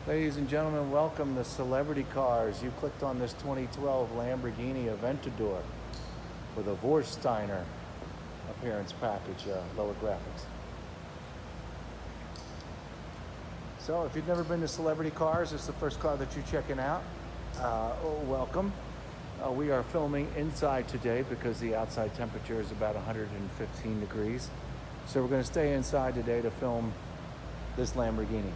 Ladies and gentlemen, welcome to Celebrity Cars. You clicked on this 2012 Lamborghini Aventador with a Vorsteiner appearance package, lower graphics. So if you've never been to Celebrity Cars, this is the first car that you're checking out. Welcome. We are filming inside today because the outside temperature is about 115 degrees. So we're going to stay inside today to film this Lamborghini.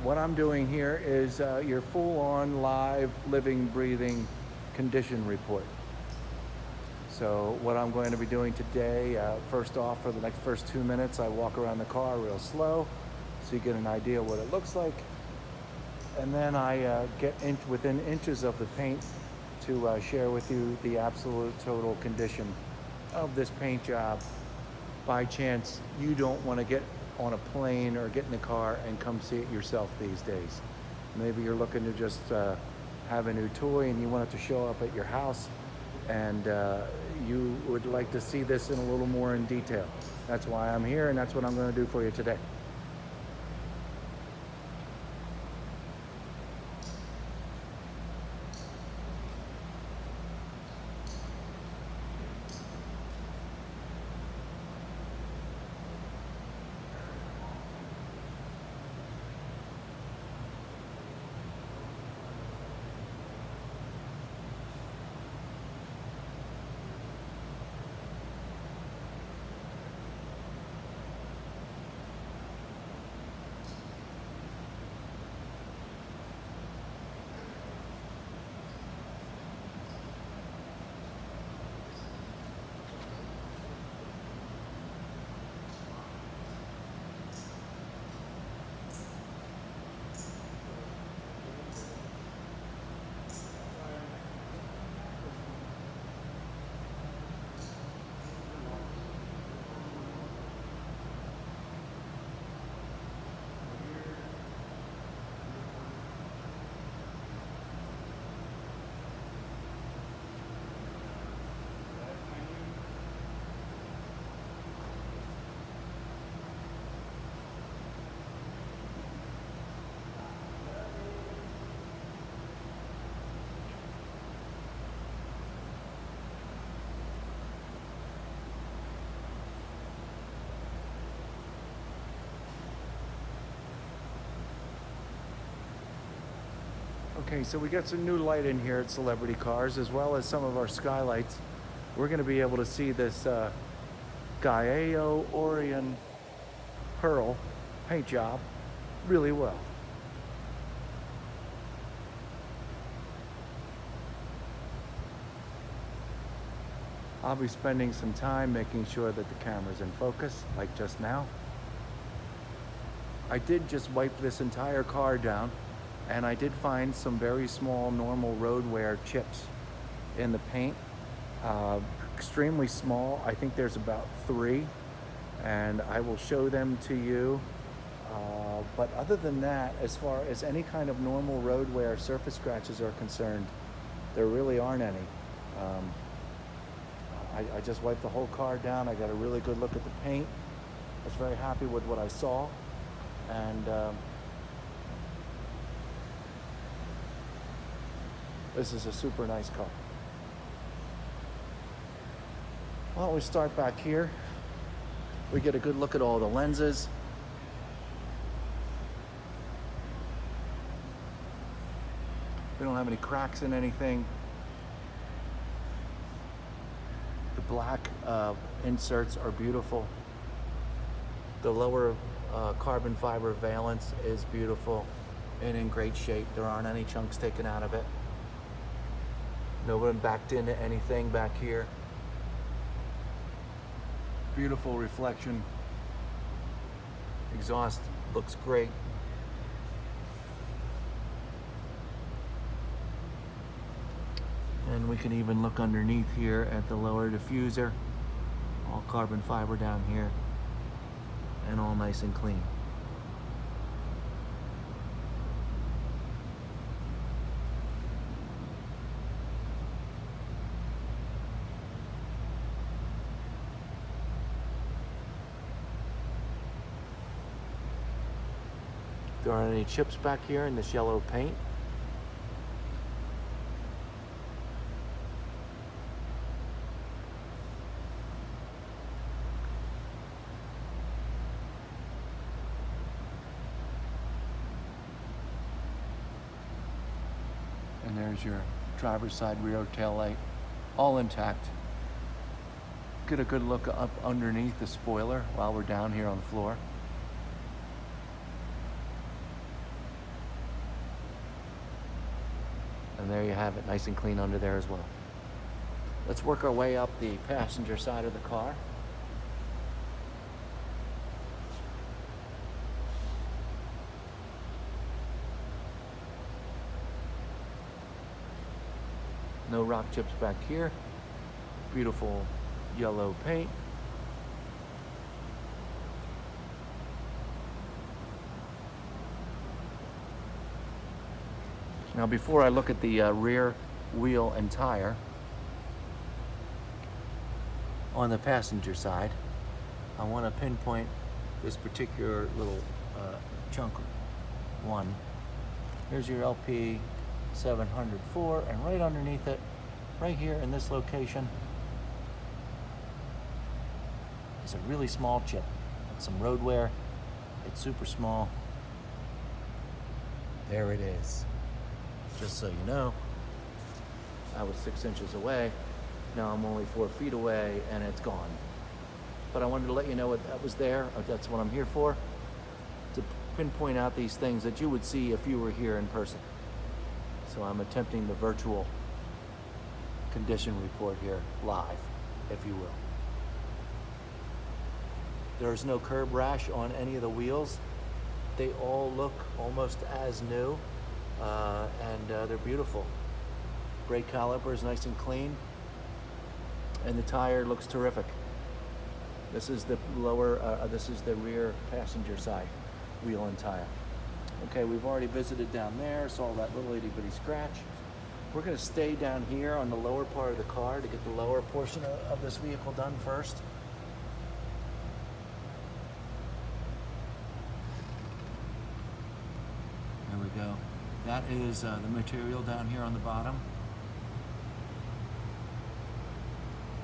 What I'm doing here is your full-on live, living, breathing condition report. So what I'm going to be doing today, first off, for the first 2 minutes, I walk around the car real slow so you get an idea what it looks like. And then I get within inches of the paint to share with you the absolute total condition of this paint job. By chance you don't want to get on a plane or get in the car and come see it yourself these days. Maybe you're looking to just have a new toy and you want it to show up at your house, and you would like to see this in a little more in detail. That's why I'm here, and that's what I'm going to do for you today. Okay, so we got some new light in here at Celebrity Cars, as well as some of our skylights. We're going to be able to see this Gallo Orion Pearl paint job really well. I'll be spending some time making sure that the camera's in focus, like just now. I did just wipe this entire car down, and I did find some very small normal road wear chips in the paint. Extremely small. I think there's about 3, and I will show them to you. But other than that, as far as any kind of normal road wear surface scratches are concerned, there really aren't any. I just wiped the whole car down. I got a really good look at the paint. I was very happy with what I saw, and this is a super nice car. Why don't we start back here? We get a good look at all the lenses. We don't have any cracks in anything. The black inserts are beautiful. The lower carbon fiber valance is beautiful and in great shape. There aren't any chunks taken out of it. No one backed into anything back here. Beautiful reflection. Exhaust looks great. And we can even look underneath here at the lower diffuser. All carbon fiber down here. And all nice and clean. there aren't any chips back here in this yellow paint. And there's your driver's side rear tail light, all intact. Get a good look up underneath the spoiler while we're down here on the floor. And there you have it, nice and clean under there as well. Let's work our way up the passenger side of the car. No rock chips back here. Beautiful yellow paint. Now before I look at the rear wheel and tire, on the passenger side, I want to pinpoint this particular little chunk one. Here's your LP 704, and right underneath it, right here in this location, is a really small chip. It's some road wear. It's super small. There it is. Just so you know, I was 6 inches away. Now I'm only 4 feet away and it's gone. But I wanted to let you know that was there. That's what I'm here for, to pinpoint out these things that you would see if you were here in person. So I'm attempting the virtual condition report here live, if you will. There's no curb rash on any of the wheels. They all look almost as new, and they're beautiful. Brake caliper is nice and clean, and the tire looks terrific. This is the this is the rear passenger side wheel and tire. Okay, we've already visited down there, saw that little itty bitty scratch. We're gonna stay down here on the lower part of the car to get the lower portion of this vehicle done first. There we go. That is the material down here on the bottom.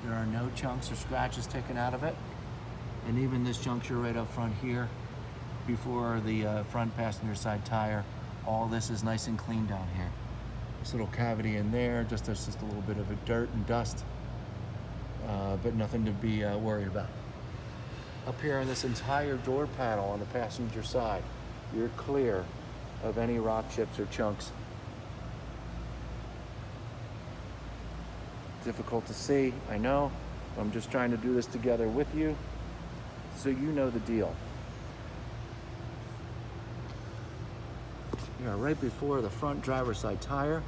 There are no chunks or scratches taken out of it. And even this juncture right up front here, before the front passenger side tire, all this is nice and clean down here. This little cavity in there, there's just a little bit of a dirt and dust, but nothing to be worried about. Up here on this entire door panel on the passenger side, you're clear of any rock chips or chunks. Difficult to see, I know. I'm just trying to do this together with you so you know the deal. We are right before the front driver's side tire.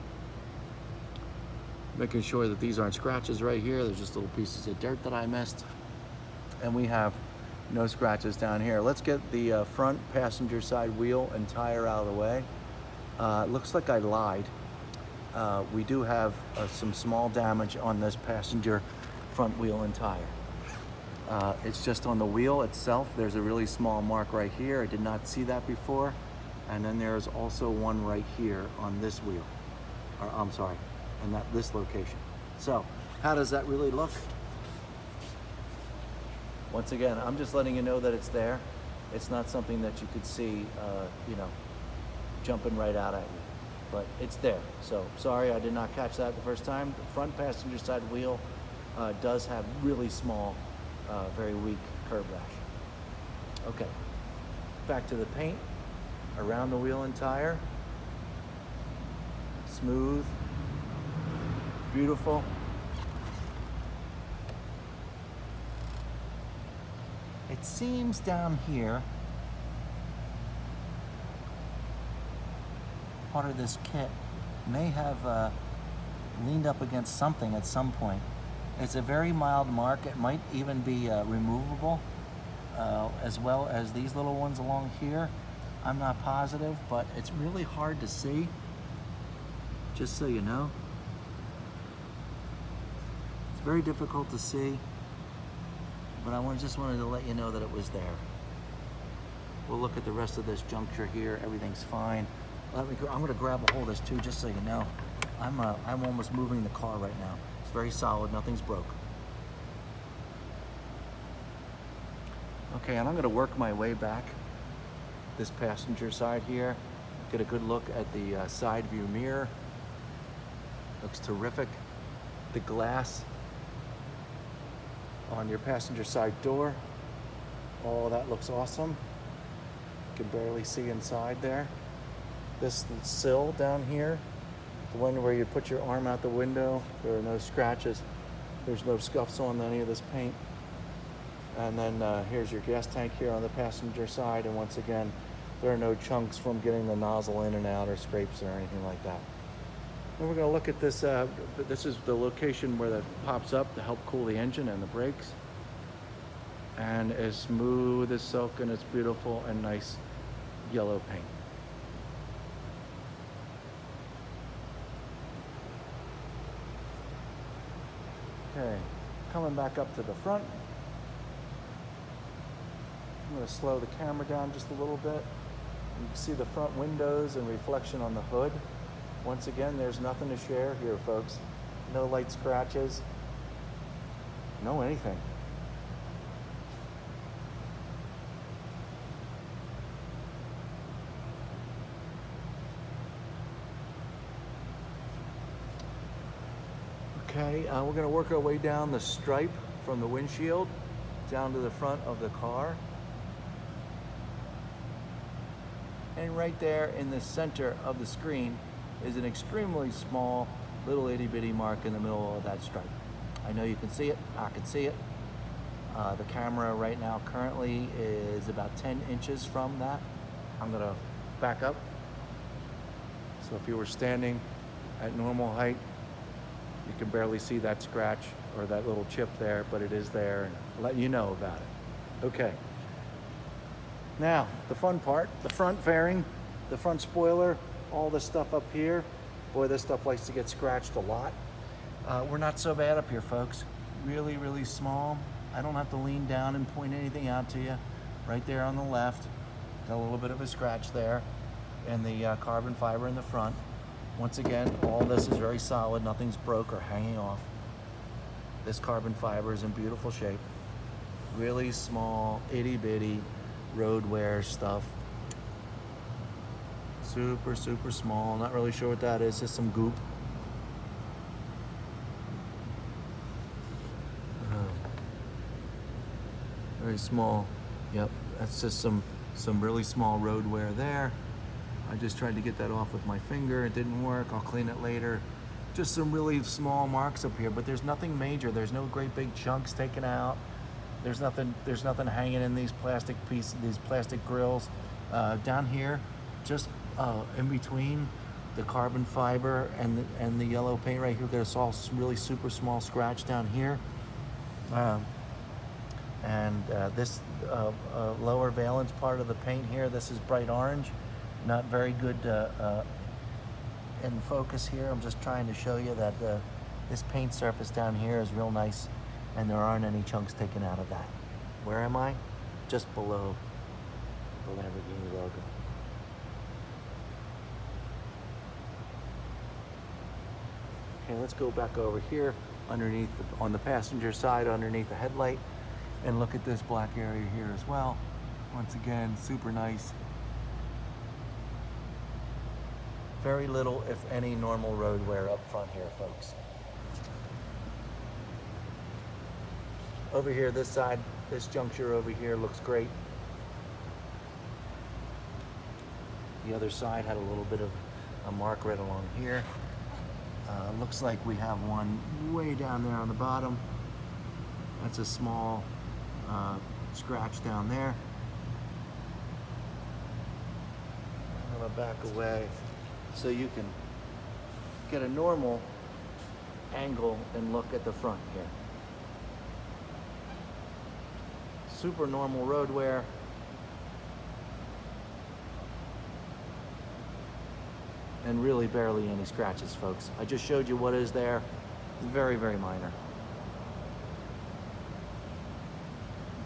Making sure that these aren't scratches right here. There's just little pieces of dirt that I missed. And we have no scratches down here. Let's get the front passenger side wheel and tire out of the way. It looks like I lied. We do have some small damage on this passenger front wheel and tire. It's just on the wheel itself. There's a really small mark right here. I did not see that before. And then there's also one right here on this wheel. Or I'm sorry, in this location. So, how does that really look? Once again, I'm just letting you know that it's there. It's not something that you could see, you know, jumping right out at you. But it's there. So, sorry I did not catch that the first time. The front passenger side wheel does have really small, very weak curb rash. Okay, back to the paint. Around the wheel and tire. Smooth. Beautiful. It seems down here, part of this kit may have leaned up against something at some point. It's a very mild mark. It might even be removable, as well as these little ones along here. I'm not positive, but it's really hard to see, just so you know. It's very difficult to see, but I just wanted to let you know that it was there. We'll look at the rest of this juncture here. Everything's fine. I'm gonna grab a hold of this too, just so you know. I'm almost moving the car right now. It's very solid, nothing's broke. Okay, and I'm gonna work my way back this passenger side here. Get a good look at the side view mirror. Looks terrific. The glass on your passenger side door. Oh, that looks awesome. You can barely see inside there. This sill down here, the one where you put your arm out the window, there are no scratches. There's no scuffs on any of this paint. And then here's your gas tank here on the passenger side. And once again, there are no chunks from getting the nozzle in and out or scrapes or anything like that. And we're gonna look at this. This is the location where that pops up to help cool the engine and the brakes. And as smooth as silk, and it's beautiful and nice yellow paint. Okay, coming back up to the front. I'm going to slow the camera down just a little bit. You can see the front windows and reflection on the hood. Once again, there's nothing to share here, folks. No light scratches, no anything. Okay, we're going to work our way down the stripe from the windshield down to the front of the car. And right there in the center of the screen is an extremely small little itty bitty mark in the middle of that stripe. I know you can see it, I can see it. The camera right now currently is about 10 inches from that. I'm going to back up. So if you were standing at normal height, you can barely see that scratch or that little chip there, but it is there, and I'll let you know about it. Okay. Now, the fun part, the front fairing, the front spoiler, all this stuff up here. Boy, this stuff likes to get scratched a lot. We're not so bad up here, folks. Really, really small. I don't have to lean down and point anything out to you. Right there on the left, got a little bit of a scratch there, and the carbon fiber in the front. Once again, all this is very solid. Nothing's broke or hanging off. This carbon fiber is in beautiful shape. Really small, itty bitty road wear stuff. Super, super small. Not really sure what that is. Just some goop. Very small. Yep, that's just some really small road wear there. I just tried to get that off with my finger. It didn't work. I'll clean it later. Just some really small marks up here, but there's nothing major. There's no great big chunks taken out. There's nothing hanging in these plastic pieces, these plastic grills. Down here, just in between the carbon fiber and the yellow paint right here, there's all really super small scratch down here. This lower valence part of the paint here, this is bright orange. Not very good in focus here. I'm just trying to show you that this paint surface down here is real nice, and there aren't any chunks taken out of that. Where am I? Just below the Lamborghini logo. Okay, let's go back over here underneath on the passenger side, underneath the headlight, and look at this black area here as well. Once again, super nice. Very little, if any, normal road wear up front here, folks. Over here, this side, this juncture over here looks great. The other side had a little bit of a mark right along here. Looks like we have one way down there on the bottom. That's a small scratch down there. I'm gonna back away so you can get a normal angle and look at the front here. Super normal road wear. And really barely any scratches, folks. I just showed you what is there. Very, very minor.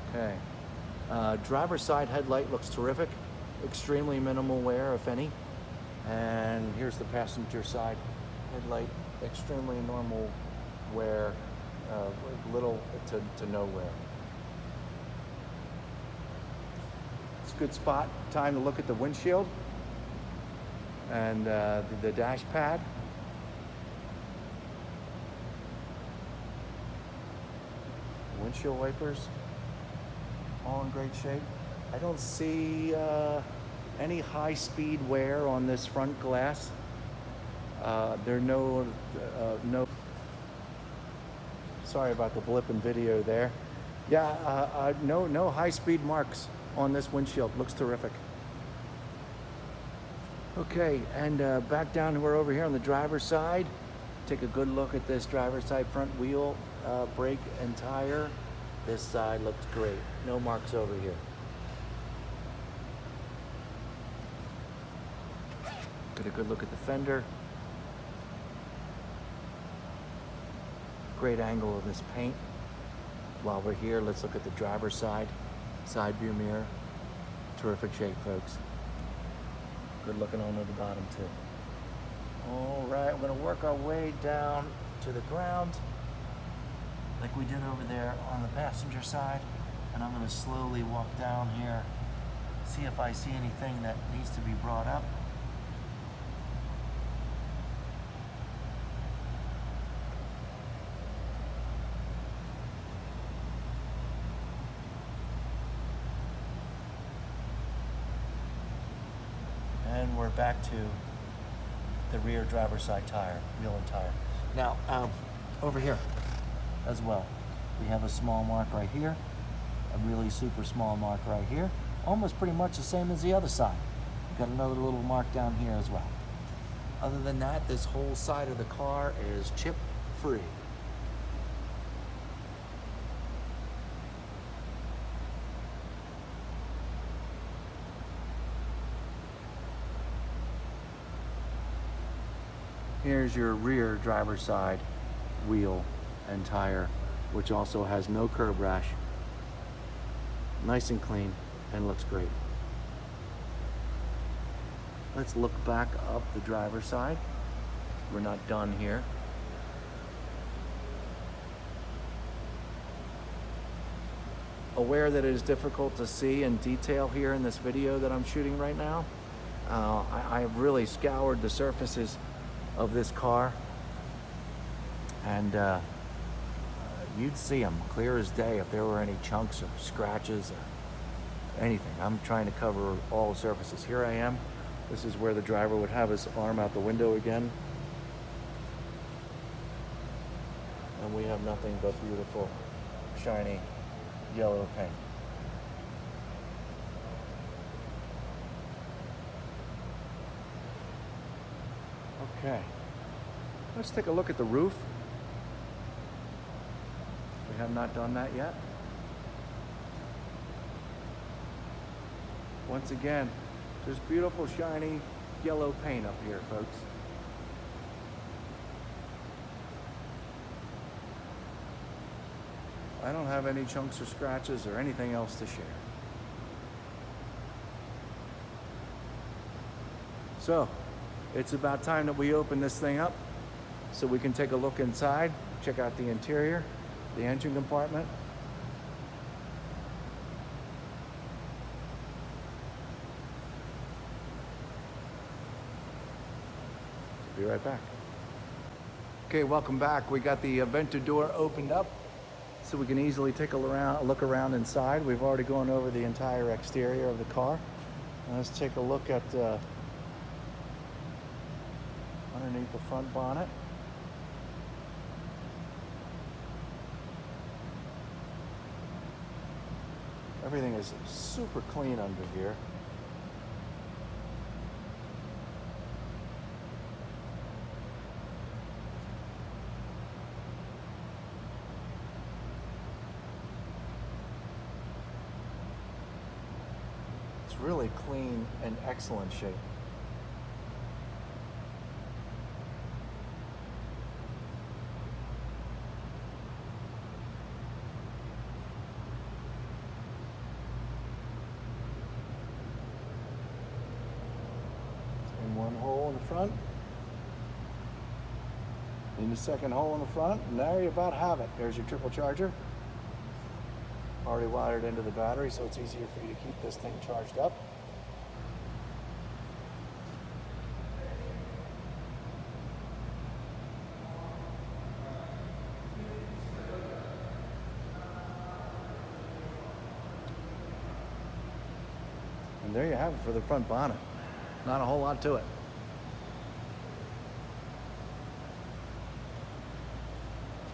Okay. Driver's side headlight looks terrific. Extremely minimal wear, if any. And here's the passenger side headlight. Extremely normal wear, little to no wear. It's a good spot. Time to look at the windshield and the dash pad. Windshield wipers, all in great shape. I don't see any high-speed wear on this front glass. There are no. Sorry about the blip in video there. Yeah, no high-speed marks on this windshield. Looks terrific. Okay, and back down, we're over here on the driver's side. Take a good look at this driver's side front wheel, brake, and tire. This side looks great. No marks over here. Get a good look at the fender. Great angle of this paint. While we're here, let's look at the driver's side view mirror. Terrific shape, folks. Good looking on the bottom too. All right, we're gonna work our way down to the ground like we did over there on the passenger side. And I'm gonna slowly walk down here, see if I see anything that needs to be brought up. And we're back to the rear driver's side tire, wheel and tire. Now, over here as well, we have a small mark right here, a really super small mark right here, almost pretty much the same as the other side. We've got another little mark down here as well. Other than that, this whole side of the car is chip free. Here's your rear driver's side wheel and tire, which also has no curb rash. Nice and clean and looks great. Let's look back up the driver's side. We're not done here. Aware that it is difficult to see in detail here in this video that I'm shooting right now. I have really scoured the surfaces of this car, and you'd see them clear as day if there were any chunks or scratches or anything. I'm trying to cover all surfaces. Here I am. This is where the driver would have his arm out the window again. And we have nothing but beautiful, shiny yellow paint. Okay, let's take a look at the roof. We have not done that yet. Once again, there's beautiful shiny yellow paint up here, folks. I don't have any chunks or scratches or anything else to share. So, it's about time that we open this thing up so we can take a look inside, check out the interior, the engine compartment. Be right back. Okay, welcome back. We got the Aventador opened up so we can easily take a look around inside. We've already gone over the entire exterior of the car. Now let's take a look at underneath the front bonnet. Everything is super clean under here. It's really clean and excellent shape. front. In the second hole in the front, and there you about have it. There's your triple charger. Already wired into the battery, so it's easier for you to keep this thing charged up. And there you have it for the front bonnet. Not a whole lot to it.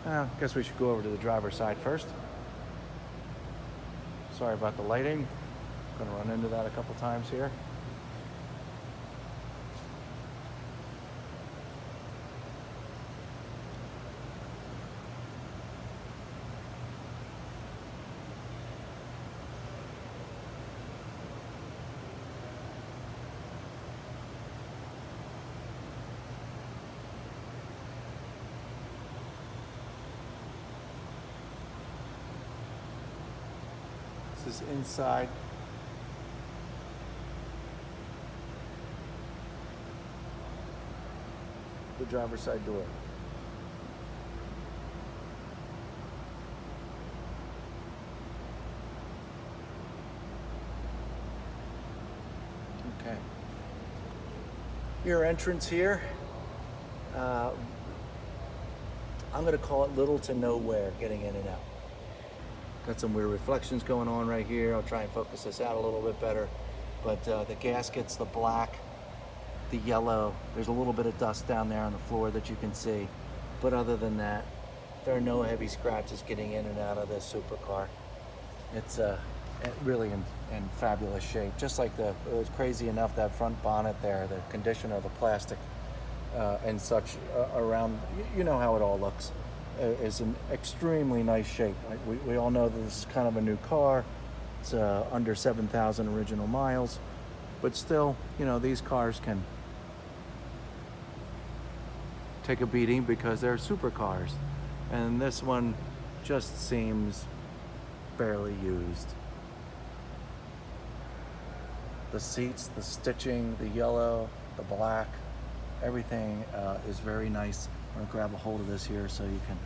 I guess we should go over to the driver's side first. Sorry about the lighting. Going to run into that a couple times here. This is inside the driver's side door. Okay. Your entrance here, I'm going to call it little to nowhere getting in and out. Got some weird reflections going on right here. I'll try and focus this out a little bit better. But the gaskets, the black, the yellow, there's a little bit of dust down there on the floor that you can see. But other than that, there are no heavy scratches getting in and out of this supercar. It's really in fabulous shape. Just like it was crazy enough, that front bonnet there, the condition of the plastic and such around, you know how it all looks. Is in extremely nice shape. We all know that this is kind of a new car. It's under 7,000 original miles, but still, you know, these cars can take a beating because they're supercars, and this one just seems barely used. The seats, the stitching, the yellow, the black, everything is very nice. I'm going to grab a hold of this here so you can,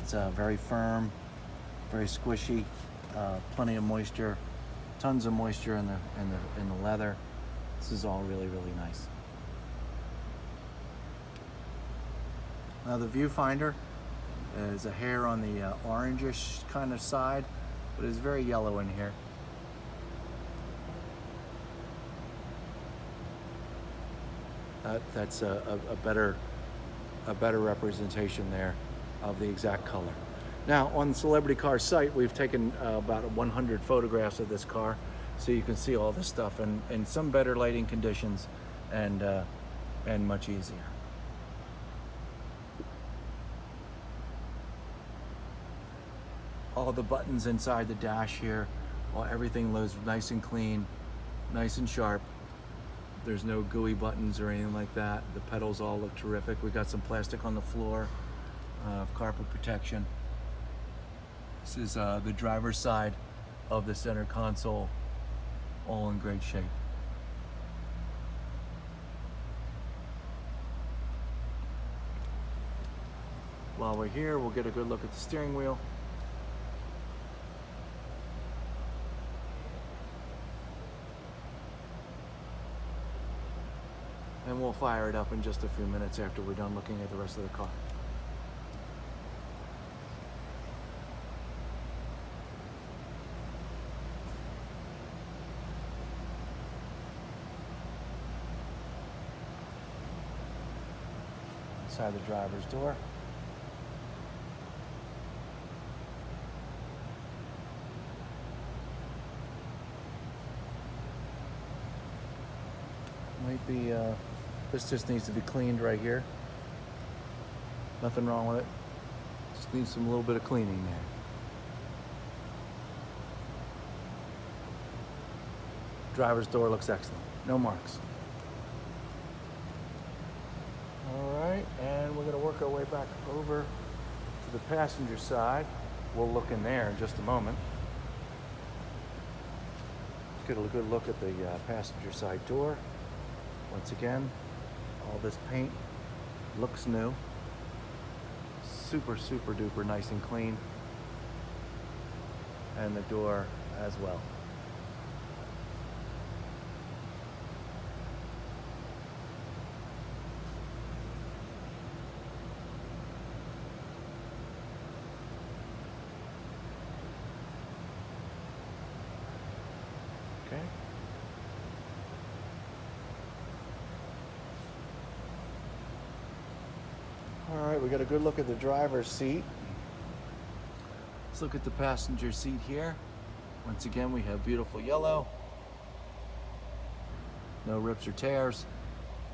it's very firm, very squishy, plenty of moisture, tons of moisture in the leather. This is all really, really nice. Now the viewfinder is a hair on the orangish kind of side, but it's very yellow in here. That's a better representation there of the exact color. Now on the Celebrity Car site, we've taken about 100 photographs of this car, so you can see all this stuff in some better lighting conditions and much easier. All the buttons inside the dash here, everything looks nice and clean, nice and sharp. There's no gooey buttons or anything like that. The pedals all look terrific. We got some plastic on the floor, carpet protection. This is the driver's side of the center console, all in great shape. While we're here, we'll get a good look at the steering wheel. And we'll fire it up in just a few minutes after we're done looking at the rest of the car. Inside the driver's door. Might be, this just needs to be cleaned right here. Nothing wrong with it. Just needs a little bit of cleaning there. Driver's door looks excellent. No marks. All right, and we're going to work our way back over to the passenger side. We'll look in there in just a moment. Get a good look at the passenger side door. Once again, All this paint looks new. Super, super duper nice and clean. And the door as well. Okay. All right, we got a good look at the driver's seat. Let's look at the passenger seat here. Once again, we have beautiful yellow. No rips or tears.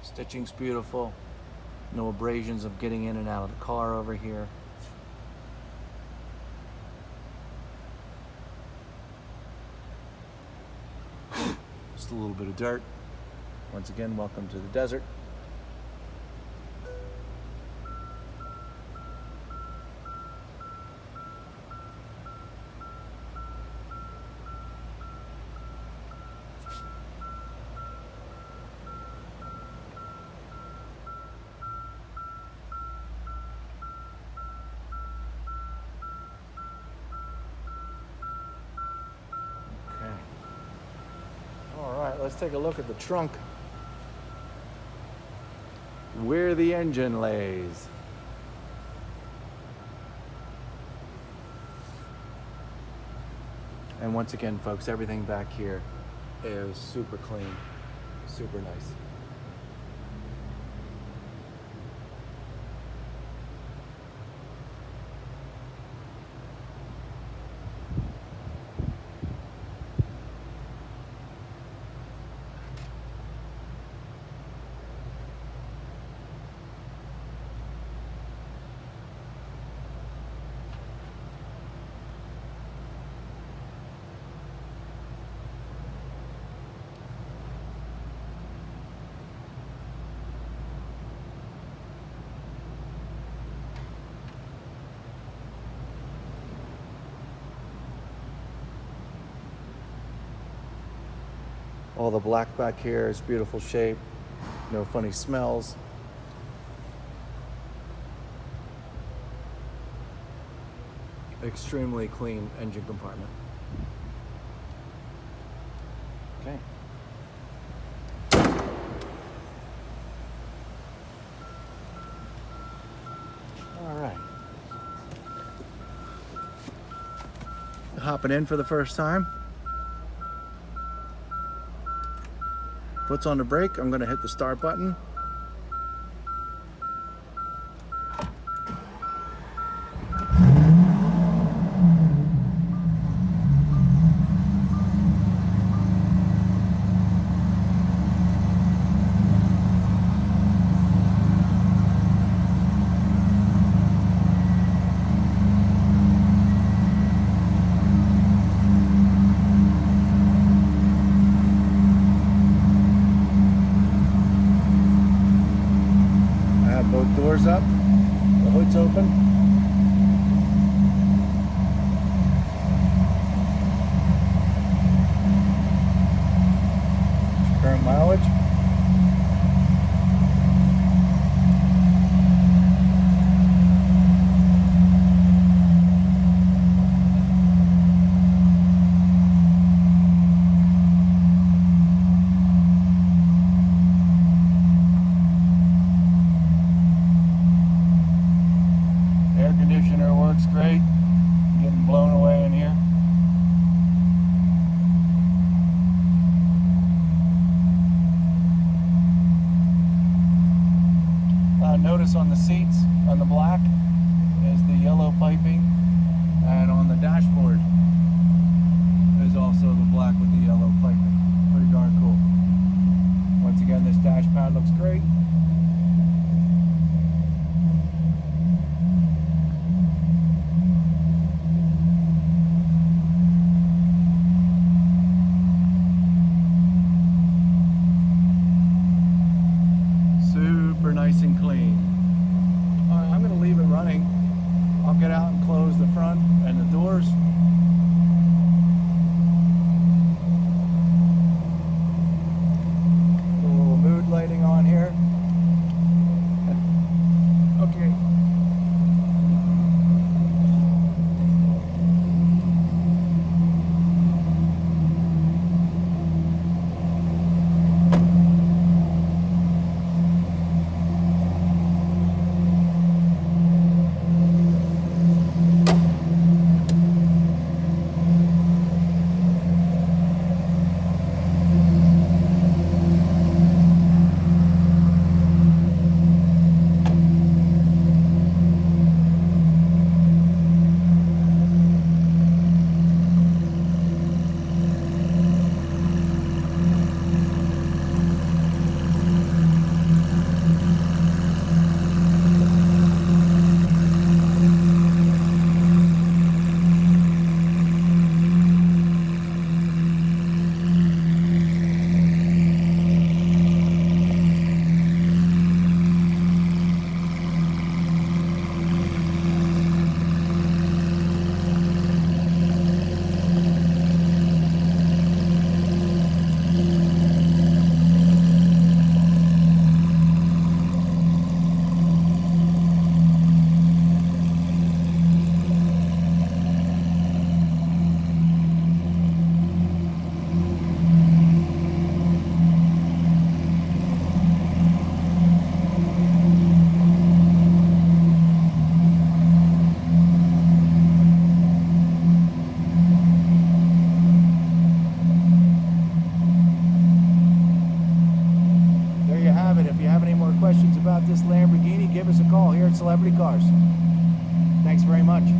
Stitching's beautiful. No abrasions of getting in and out of the car over here. Just a little bit of dirt. Once again, welcome to the desert. Let's take a look at the trunk, where the engine lays. And once again, folks, everything back here is super clean, super nice. All the black back here is beautiful shape, no funny smells. Extremely clean engine compartment. Okay. All right. Hopping in for the first time. Foot's on the brake. I'm going to hit the start button. Both doors up, the hood's open. Current mileage. Air conditioner works great. Getting blown away in here. Notice on the seats, on the black, is the yellow piping, and on the dashboard is also the black with the yellow piping. Pretty darn cool. Once again, this dash pad looks great. Super nice and clean. All right, I'm going to leave it running. I'll get out and close the front and the doors. A little mood lighting on here. about this Lamborghini, give us a call here at Celebrity Cars. Thanks very much.